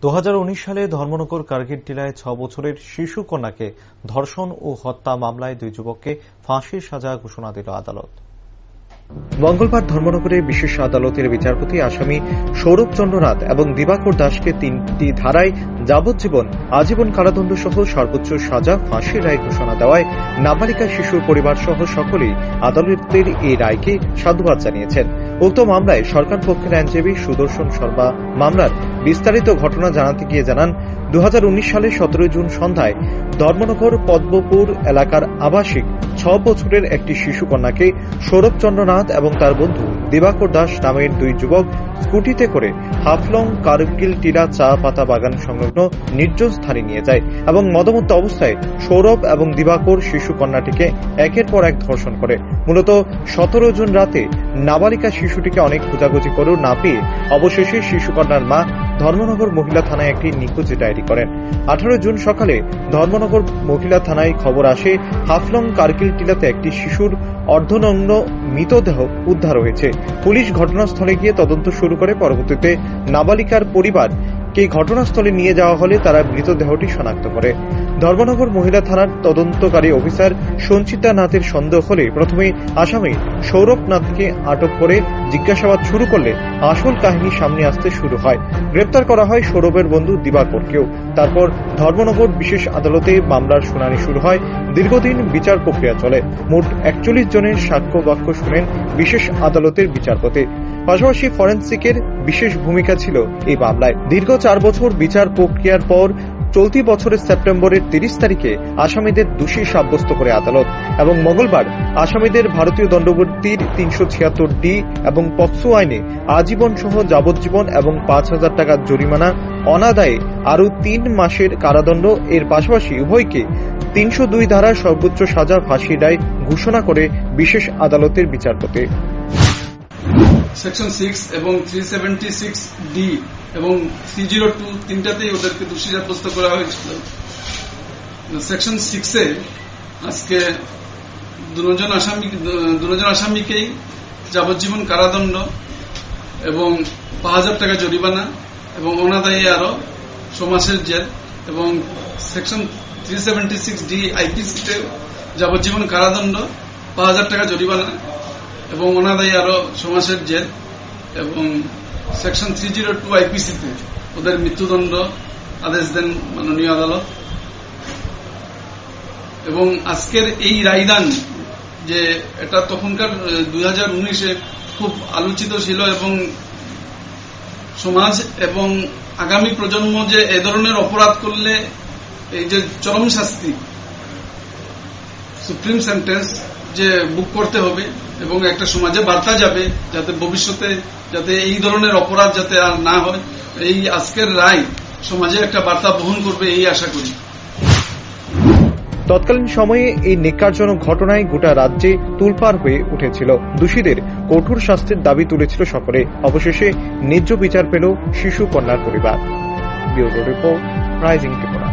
2019 সালে ধর্মনগর কার্গিল টিলায় 6 বছরের শিশু কন্যাকে ধর্ষণ ও হত্যা মামলায় 2 যুবককে ফাঁসির সাজা ঘোষণা দিল আদালত। মঙ্গলবার ধর্মনগরের বিশেষ আদালতের বিচারপতি আসামি সৌরভ চন্দ্র নাথ এবং দিবাকর দাসকে 3টি ধারায় যাবজ্জীবন, আজীবন কারাদণ্ড সহ সর্বোচ্চ সাজা ফাঁসির রায় ঘোষণা দেওয়ায় নাবালিকা শিশুর পরিবার সহ সকলেই আদালতের এই রায়কে সাধুবাদ জানিয়েছেন। উক্ত মামলায় সরকার পক্ষের আইনজীবী সুদর্শন শর্মা মামলার বিস্তারিত ঘটনা জানাতে গিয়ে জানান, 2019 সালের 17 জুন সন্ধ্যায় ধর্মনগর পদ্মপুর এলাকার আবাসিক 6 বছরের একটি শিশু কন্যাকে সৌরভ চন্দ্র নাথ এবং তার বন্ধু দিবাকর দাস নামের 2 যুবক স্কুটিতে করে হাফলং কার্গিল টিলা চা পাতা বাগান সংলগ্ন নির্জন স্থানে নিয়ে যায় এবং মদমত্ত অবস্থায় সৌরভ এবং দিবাকর শিশু কন্যাটিকে একের পর এক ধর্ষণ করে। মূলত 17 জুন রাতে নাবালিকা শিশুটিকে অনেক খোঁজাখুঁজি করেও না পেয়ে অবশেষে শিশু কন্যার মা ধর্মনগর মহিলা থানায় একটি নিখোঁজ ডায়েরি করেন। 18 জুন সকালে ধর্মনগর মহিলা থানায় খবর আসে হাফলং কার্গিল টিলাতে একটি শিশুর অর্ধনগ্ন মৃতদেহ উদ্ধার হয়েছে। পুলিশ ঘটনাস্থলে গিয়ে তদন্ত শুরু করে। পরবর্তীতে নাবালিকার পরিবারকে ঘটনাস্থলে নিয়ে যাওয়া হলে তারা মৃতদেহটি শনাক্ত করে। ধর্মনগর মহিলা থানার তদন্তকারী অফিসার সঞ্চিতা নাথের সন্দেহ হলে প্রথমে আসামি সৌরভ নাথকে আটক করে জিজ্ঞাসাবাদ শুরু করলে আসল কাহিনী সামনে আসতে শুরু হয়। গ্রেপ্তার করা হয় সৌরভের বন্ধু দিবাকরকেও। তারপর ধর্মনগর বিশেষ আদালতে মামলার শুনানি শুরু হয়। দীর্ঘদিন বিচার প্রক্রিয়া চলে। মোট 41 জনের সাক্ষ্য বাক্য শুনেন বিশেষ আদালতের বিচারপতি। পাশাপাশি ফরেনসিকের বিশেষ ভূমিকা ছিল এই মামলায়। দীর্ঘ 4 বছর বিচার প্রক্রিয়ার পর চলতি বছরের সেপ্টেম্বরের 30 তারিখে আসামিদের দোষী সাব্যস্ত করে আদালত এবং মঙ্গলবার আসামিদের ভারতীয় দণ্ডবিধির 376D এবং পক্সো আইনে আজীবন সহ যাবজ্জীবন এবং 5,000 টাকা জরিমানা, অনাদায়ে আরও 3 মাসের কারাদণ্ড এর পাশাপাশি উভয়কে 302 ধারার সর্বোচ্চ সাজা ফাঁসির রায় ঘোষণা করে বিশেষ আদালতের বিচারপতি। সেকশন 6 এবং 376D এবং 302 তিনটাতেই ওদেরকে দোষী সাব্যস্ত করা হয়েছিল। সেকশন 6-এ আজকে দুজন আসামিকেই যাবজ্জীবন কারাদণ্ড এবং 5,000 টাকা জরিমানা এবং অনাদায়ী আরো 6 মাসের জেল এবং সেকশন 376D আইপিসিতে যাবজ্জীবন কারাদণ্ড, 5,000 টাকা জরিমানা এবং অনাদায়ী আরো 6 মাসের জেল এবং সেকশন 302 আইপিসিতে ওদের মৃত্যুদণ্ড আদেশ দেন মাননীয় আদালত। এবং আজকের এই রায়দান যে এটা তখনকার 2019-এ খুব আলোচিত ছিল এবং সমাজ এবং আগামী প্রজন্ম যে এ ধরনের অপরাধ করলে এই যে চরম শাস্তি, সুপ্রিম সেন্টেন্স যে বুক করতে হবে এবং একটা সমাজে বার্তা যাবে যাতে ভবিষ্যতে যাতে এই ধরনের অপরাধ যাতে আর না হয়, এই আজকের রায় সমাজে একটা বার্তা বহন করবে এই আশা করি। তৎকালীন সময়ে এই ন্যাক্কারজনক ঘটনায় গোটা রাজ্যে তোলপাড় হয়ে উঠেছিল। দোষীদের কঠোর শাস্তির দাবি তুলেছিল সকলে। অবশেষে ন্যায্য বিচার পেল শিশু কন্যার পরিবার। Bureau report, rising Tripura.